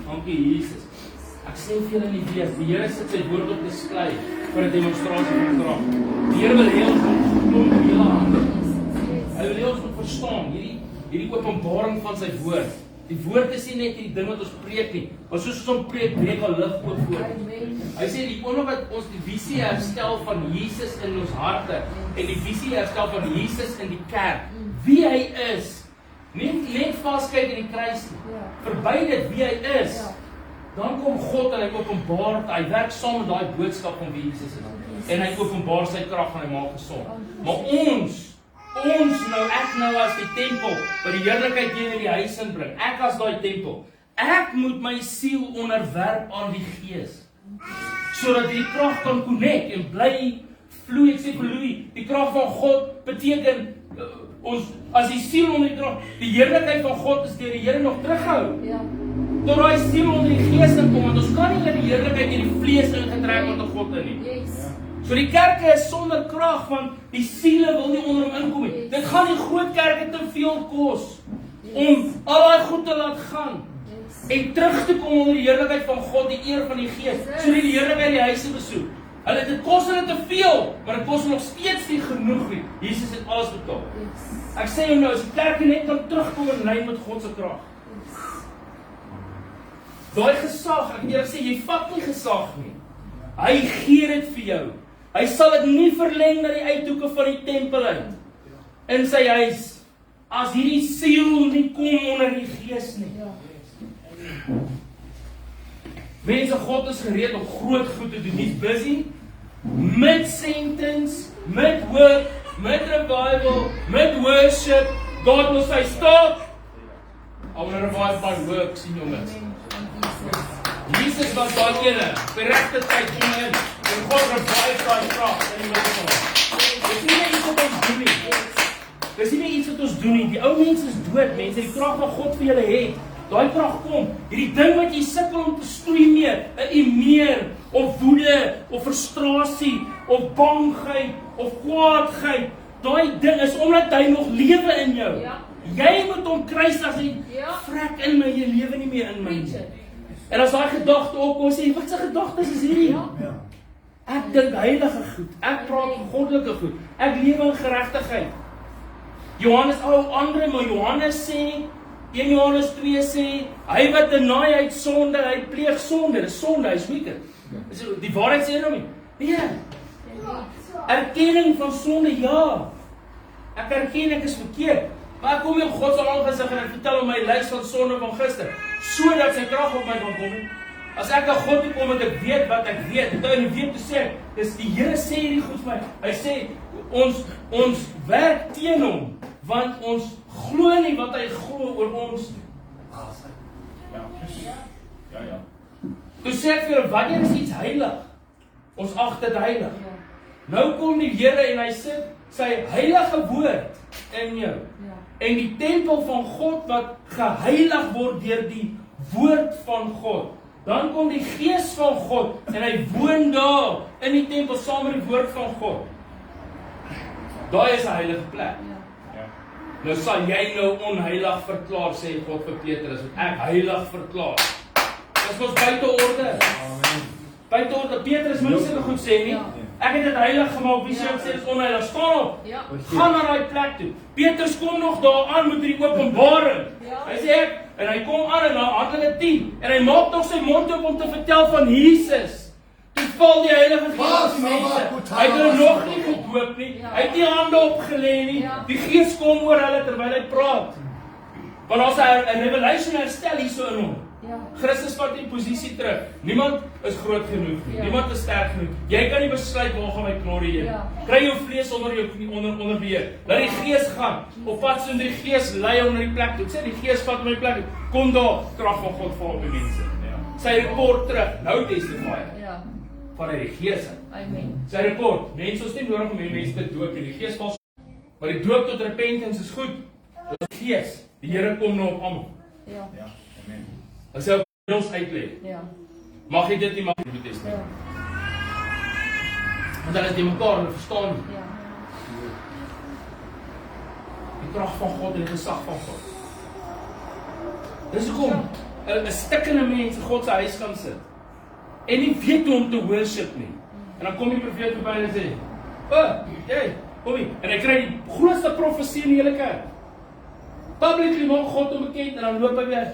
dankie Jesus. Ek sê vir julle nie weer, die Here sit sy woord op die sklei vir 'n demonstrasie van krag. Die Here wil hê ons moet glo met hele hande. Hy wil hê ons moet verstaan hierdie openbaring van sy woord. Die woord is nie net die ding wat ons preek nie, maar soos ons hom preek, breek al lig oop voor. Hy sê die oomblik wat ons die visie herstel van Jesus in ons harte en die visie herstel van Jesus in die kerk, wie hy is, nie net vaskyk in die kruis nie, verby dit wie hy is. Dan kom God en hy openbaar, hy werk saam met daai boodskap van wie Jesus is. En hy openbaar sy krag en hy maak gesond. Maar ons nou, ek nou as die tempel, wat die heerlikheid hier in die huis inbring, ek as daai tempel, ek moet my siel onderwerp aan die Gees, sodat die krag kan connect en bly vloei. Ek sê vloei, die krag van God beteken, ons, as die siel onder die krag, die heerlikheid van God is deur die Here nog teruggehou. Tot daai siel onder die Gees inkom, want ons kan nie in die heerlikheid in die vlees ingetrek word tot God in nie. So die kerke is sonder krag, want die siele wil nie onder hom inkom nie. Dit gaan die groot kerke te veel kos om al daai goed te laat gaan en terug te kom onder die heerlikheid van God, die eer van die Gees, sodat die heerlikheid die huise besoek. Dit kos hulle te veel, maar dit kos nog steeds nie genoeg nie. Jesus het alles betaal. Ek sê jou nou, as die kerke net kan terugkom in lyn met God se krag, Daai gesag, ek het julle gesê, jy vat nie gesag nie. Hy gee dit vir jou. Hy sal dit nie verleng na die uithoeke van die tempel uit. In sy huis, as hierdie siel nie kom onder die gees nie. Mense, God is gereed om groot goed te doen. He's busy, mid-sentence, mid-work, mid-revival, mid-worship. God will say, stop! I want to revive my works in your midst. Jesus was daai ene, die regte tyd kom in, en God revive daai krag in die midde van ons. Dis nie iets wat ons doen nie. Dis nie iets wat ons doen nie. Die ou mense is dood, mense. Die krag wat God vir julle het, daai krag kom. Hierdie ding wat jy sukkel om te stoei mee, 'n emeer, of woede, of frustrasie, of bangheid, of kwaadheid, daai ding is omdat hy nog lewe in jou. Jy moet hom kruisig en vrek in my, jy lewe nie meer in my nie. En as daai gedagte opkom, sê, wat se gedagtes is hierdie? Ek dink heilige goed, ek praat goddelike goed, ek lewe in geregtigheid. Johannes, ander, maar Johannes sê, 1 Johannes 2 sê, hy wat deny uit sonde, hy pleeg sonde, dis sonde, hy is wicked. Die waarheid sê nou nie. Nee. Erkenning van sonde, ja. Ek erken ek is verkeerd. Maar ek kom in God se aangesig en ek vertel hom my lys van sonde van gister, sodat sy krag op my kan kom. As ek aan God toe kom en ek weet wat ek weet, en weet te sê, dis die Here sê hierdie goed vir my. Hy sê ons werk teen hom, want ons glo nie wat hy glo oor ons. Ja. Toe sê ek vir julle, wanneer is iets heilig? Ons ag dit heilig. Nou kom die Here en hy sit sy heilige woord in jou. En die tempel van God wat geheilig word deur die woord van God. Dan kom die gees van God en hy woon daar in die tempel saam met die woord van God. Daai is 'n heilige plek. Nou sal jy nou onheilig verklaar, sê God vir Petrus, wat ek heilig verklaar. Dis ons buite orde. Amen. Buite orde. Petrus moet sulke goed sê nie. Ek het dit heilig gemaak, wie sê dit is onheilig? Staan op. Gaan na daai plek toe. Petrus kom nog daar aan met die openbaring. Hy sê ek, en hy kom aan in Handelinge 10 en hy maak nog sy mond oop om te vertel van Jesus. Toe val die Heilige Gees op mense. Hy het hulle nog nie gedoop nie. Hy het nie hande opgelê nie. Die Gees kom oor hulle terwyl hy praat. Want as hy 'n revelation herstel hierso in hom. Christus vat die posisie terug. Niemand is groot genoeg. Niemand is sterk genoeg. Jy kan nie besluit waar gaan my glorie heen. Kry jou vlees onder jou onder beheer. Laat die Gees gaan. Op pad so die Gees lei hom na die plek toe. Ek sê die Gees vat my plek. Kom daar, krag van God val op die mense. Sy report terug. Nou testify. Vanuit die Gees. Amen. Sy report. Mense is nie nodig om mense te doop nie. Die Gees val. Maar die doop tot repentance is goed. Dis die Gees. Die Here kom nou op almal. Amen. As jy ons uitlê. Mag jy dit nie mag jy test nie. Want hulle is die mekaar, hulle verstaan nie. Die krag van God en die gesag van God. Dis hoekom 'n stikkende mens in God se huis gaan sit. En nie weet hoe om te worship nie. En dan kom die profeet verby en sê, jy, kom hier. En hy kry die grootste profesie in die hele kerk. Publicly maak God hom bekend en dan loop hy weer.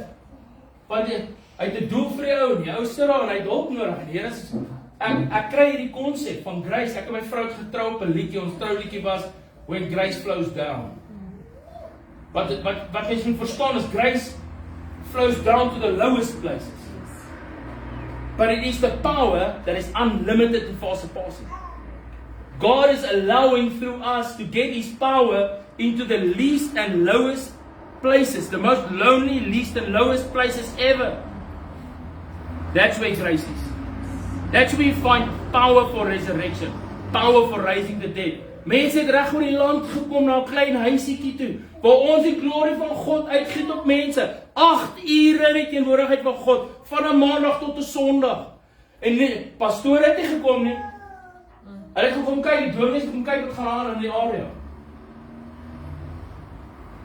Want hy het 'n doel vir die ou, die ou sit daar en hy het hulp nodig. En die Here sê, ek kry hierdie konsep van grace. Ek en my vrou het getrou op 'n liedjie, ons trouliedjie was When Grace Flows Down. Wat mens moet verstaan is grace flows down to the lowest places. But it is the power that is unlimited and far surpassing. God is allowing through us to get His power into the least and lowest places, the most lonely, least and lowest places ever. That's where grace is. That's where you find power for resurrection, power for raising the dead. Mense het reg oor die land gekom na 'n klein huisiekie toe, waar ons die glorie van God uitgiet op mense. 8 ure in die teenwoordigheid van God, van 'n maandag tot 'n Sondag. En nee, pastoor het nie gekom nie. Hulle het gekom kyk, die dominees het kom kyk wat gaan aan in die area.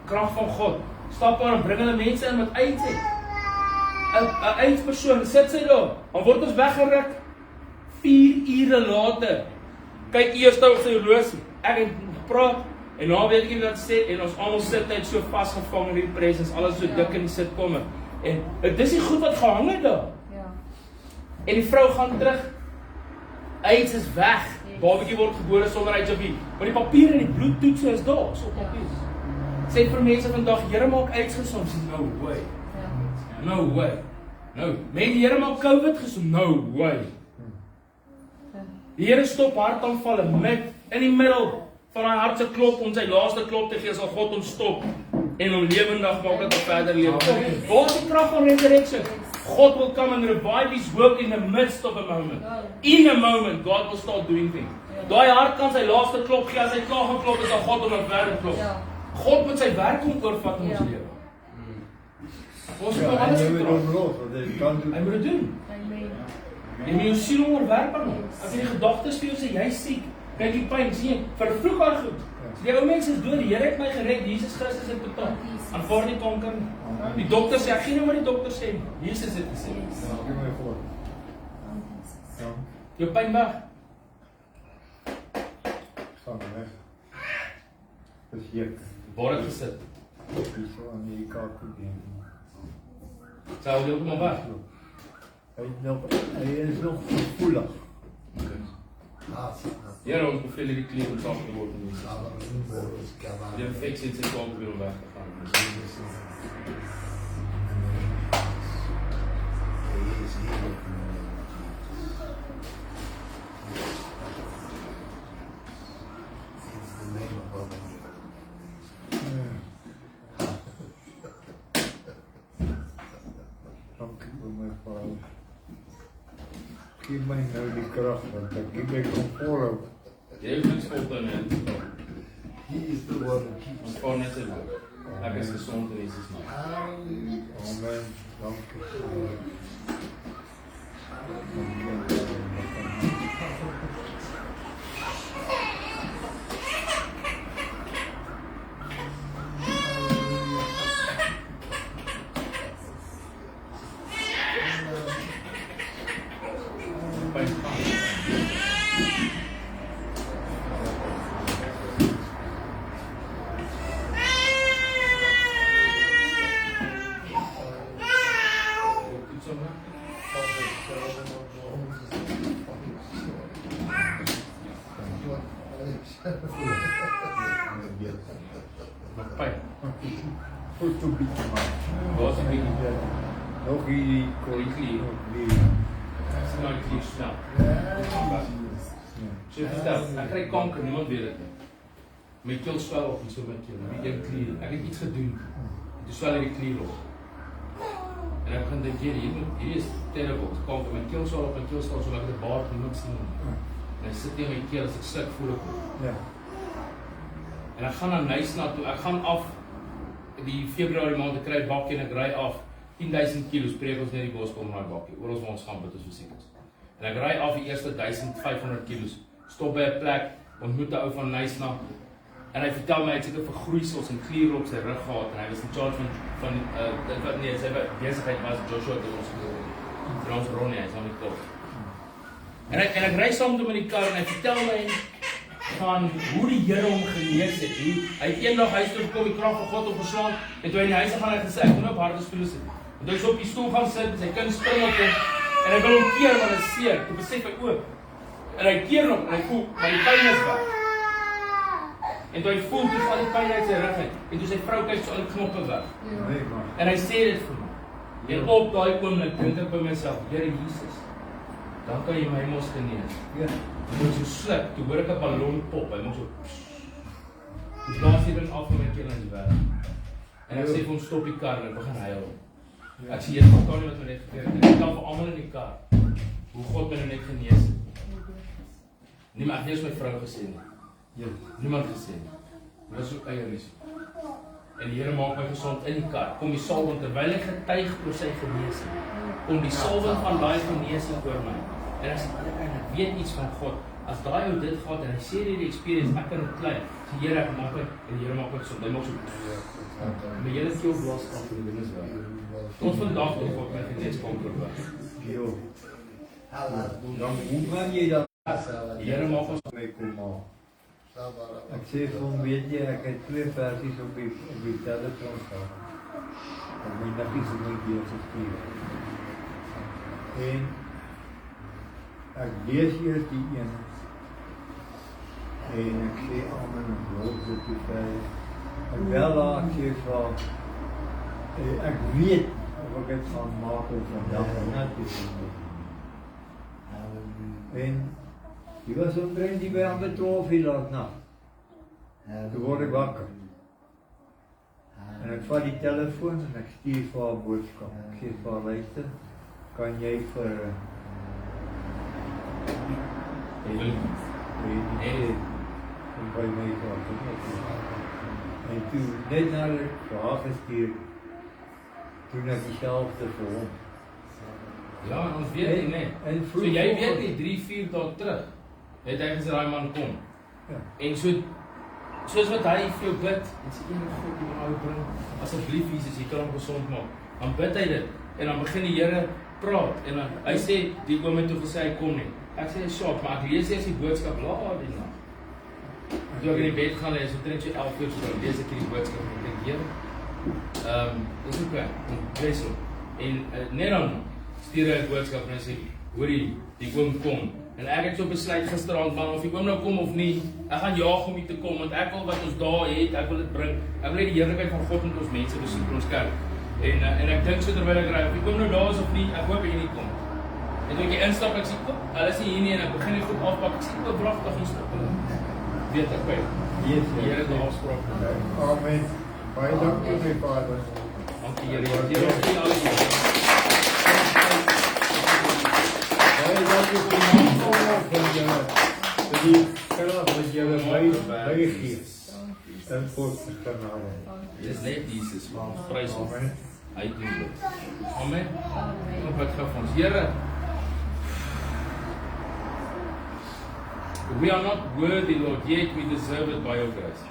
Krag van God. Stap aan en bring hulle mense in wat uit het. 'n eindpersoon sit sy daar, dan word ons weggeruk. 4 ure later. Kyk eers nou op sy horlosie. Ek het gepraat en nou weet ek nie wat sê en ons almal sit net so vasgevang in die presence, alles so dik in die sitkamer. En dis die goed wat gehang het daar. Ja. En die vrou gaan terug. AIDS is weg. Babatjie word gebore sonder HIV. Maar die papier en die bloedtoetse is daar, so op papier. Sê vir mense vandag, Here maak AIDS gesond. Sê no way. Ja. No way. No. Men die Here maak COVID gesond. No way. Die Here stop hartaanvalle met in die middel van daai hart se klop, ons sy laaste klop te gee, sal God hom stop en hom lewendig maak dat hy verder lewe. Waar is die krag van resurrection? God will come and revive his work in the midst of a moment. In a moment, God will start doing things. Daai hart kan sy laaste klop gee, as hy klaar geklop is, dan God hom 'n verder klop. God moet sy werk kom oorvat in ons lewe. Ons moet alles Hy doen. Hy moet dit doen. Amen. Jy moet jou siel onderwerp aan hom. As jy die gedagtes vir jou sê, jy siek, kyk die pyn, sien jy, vervloek haar goed. Die ou mens is dood, die Here het my gered, Jesus Christus het betaal. Aanvaar nie kanker nie. Die dokter sê, ek gee nou wat die dokter sê. Jesus het gesê. Jou pyn weg. Gaan weg. Verseker. Waar het gesit? Dis so aan die kaak gedien. Sou jy ook maar weg? Hy is nog gevoelig. Here, ons beveel hierdie klier moet afgeword word. Die infeksie het sy kanker weer weggegaan. Dankie vir my Vader. Geef my nou die krag, want ek my kan volhou. Jy het niks volhou nie. He is the one who keeps Ons kan net sy woord. Ek is gesond in Jesus naam. Amen. Dankie. Pyn gaan. Pyn. Goed so bietjie maar. Waar is die bietjie? Nog hierdie Klier. Dis nou klier snel. So vertel, ek kry kanker, niemand weet dit nie. My keel swel of iets op my keel, my een klier. Ek het iets gedoen. Toe swel die klier op. En ek begin dink hier is terrible. Kanker, my keel swel op, my keel staan so lekker 'n baard, niemand sien hom. En hy sit in my keel as ek sluk voel ek hom. Ja. En ek gaan na Nysna toe. Ek gaan af die Februarie maand, ek kry 'n bakkie en ek ry af 10,000 kg spreek ons net die gospel in daai bakkie. Oral waar ons gaan bid as fisiek is. En ek ry af die eerste 1500 kg. Stop by 'n plek, ontmoet 'n ou van Nysna. En hy vertel my hy het seker vergroeisels en kliere op sy rug gehad en hy was in charge van dit wat nee, sy besigheid was Joshua het ons gedoen. Ons Ronnie, hy's aan die top. En ek ry saam met hom in die kar en hy vertel my van hoe die Here hom genees het. Hy het eendag huis toe gekom, die krag van God opgeslaan en toe hy in die huis gaan hy gesê ek moet op harde stoel sit. En toe hy so op die stoel gaan sit, sy kind spring op hom en hy wil hom keer maar dit is seer. Toe besef hy ook. En hy keer hom en hy voel maar die pyn is weg. En toe hy voel toe al die pyn uit sy rug uit. En toe sy vrou kyk so al die knoppe weg. Nee man. En hy sê dit vir my. En op daai oomblik dink ek by myself, Here Jesus, dan kan jy my mos genees. Ja. Ek moet so sluk, toe hoor ek 'n ballon pop, hy maak so. Die blaas hier ding af van my keel in die wêreld. En ek sê vir hom stop die kar en ek begin huil. Ek sê jy verstaan nie wat my net gebeur het nie. Ek kan vir almal in die kar hoe God my net genees het. Niemand het my vrou gesê nie. Ja. Niemand gesê nie. Dit is ook eie risiko. En die Here maak my gesond in die kar. Kom die salwing terwyl hy getuig oor sy genesing. Kom die salwing van daai genesing oor my. En as ek weet iets van God, as daai ou dit gehad en hy sê die experience, ek kan dit klein. Die Here maak my en die Here maak my gesond. Hy maak so. My hele keel blaas af in die dinge so. Tot vandag toe God my genees kom probeer. Jo. Dan hoe gaan jy dan? Die Here maak ons My kom maar. Ek sê vir hom, weet jy, ek het 2 versies op die telefoon staan. Om my nikkies en my deur te stuur. En ek lees eers die een en ek sê amen en los dit toe sê en wel daar ek sê van ek weet of ek het gaan maak of vandag of net is. En die was omtrent die by aan de 12 uur laat na. Toe word ek wakker. En ek vat die telefoon en ek stuur vir haar boodskap. Ek sê vir haar luister, kan jy vir en by my kom. En toe net na ek vir haar gestuur, toen ek dieselfde vir hom. Ja, ons weet nie, nee. So jy weet nie 3-4 dae terug het hy gesê daai man kom. Ja. En soos wat hy vir jou bid, en sê ene God die man bring, asseblief Jesus, jy kan hom gesond maak. Dan bid hy dit en dan begin die Here praat en dan hy sê die oom het toe gesê hy kom nie. Ek sê shop, maar ek lees eers die boodskap laat die nag. Toe ek in die bed gaan lê, so trek jy 11 uur so lees ek hierdie boodskap en ek dink Here, dis ook bless hom. En net dan stuur hy 'n boodskap en hy sê, hoorie, die oom kom. En ek het so besluit gisteraand, man, of die oom nou kom of nie, ek gaan jaag om hier te kom, want ek wil wat ons daar het, ek wil dit bring. Ek wil die heerlikheid van God met ons mense besoek in ons kerk. En ek dink so terwyl ek ry, of die oom nou daar is of nie, ek hoop hy nie kom. En toe ek instap, ek sê, hulle is nie hier nie, en ek begin die goed afpak, ek sê, wragtig hier stap. Weet ek by, die Here het 'n afspraak. Amen. Baie dankie my Vader. Dankie Here, Here ons gee alles. Baie dankie vir die naam van julle, vir die krag wat julle my gee. En God se genade. Dis net Jesus, maar ons prys hom. Amen. Hy doen dit. Amen. Kom bid vir ons. Here, we are not worthy, Lord, yet we deserve it by your grace.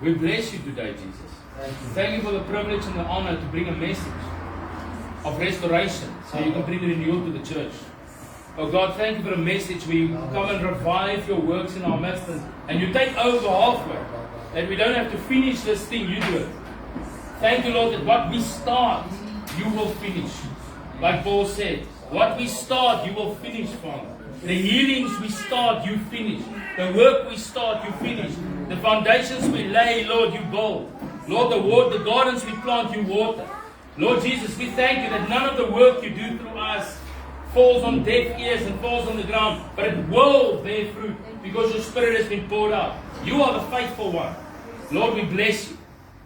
We bless you today, Jesus. Thank you for the privilege and the honor to bring a message of restoration so you can bring renewal to the church. Oh God, thank you for a message where you come and revive your works in our midst and you take over halfway. That we don't have to finish this thing, you do it. Thank you, Lord, that what we start, you will finish. Like Paul said, what we start, you will finish, Father. The healings we start, you finish. The work we start, you finish. The foundations we lay, Lord, you build. Lord, the gardens we plant, you water. Lord Jesus, we thank you that none of the work you do through us falls on deaf ears and falls on the ground, but it will bear fruit because your Spirit has been poured out. You are the faithful one. Lord, we bless you.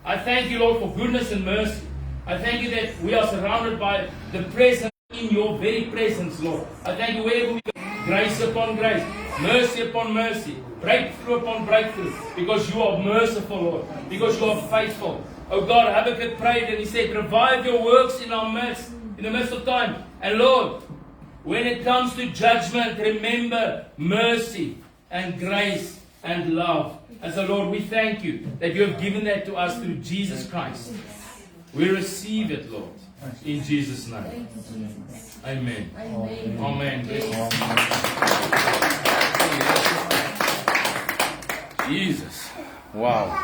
I thank you, Lord, for goodness and mercy. I thank you that we are surrounded by the presence in your very presence, Lord. I thank you wherever we go, grace upon grace, mercy upon mercy, breakthrough upon breakthrough, because you are merciful, Lord, because you are faithful. Oh God, Habakkuk prayed and he said, revive your works in our midst, in the midst of time. And Lord, when it comes to judgment, remember mercy and grace and love. And so Lord, we thank you that you have given that to us through Jesus Christ. We receive it, Lord, in Jesus' name. Amen. Amen. Jesus. Wow.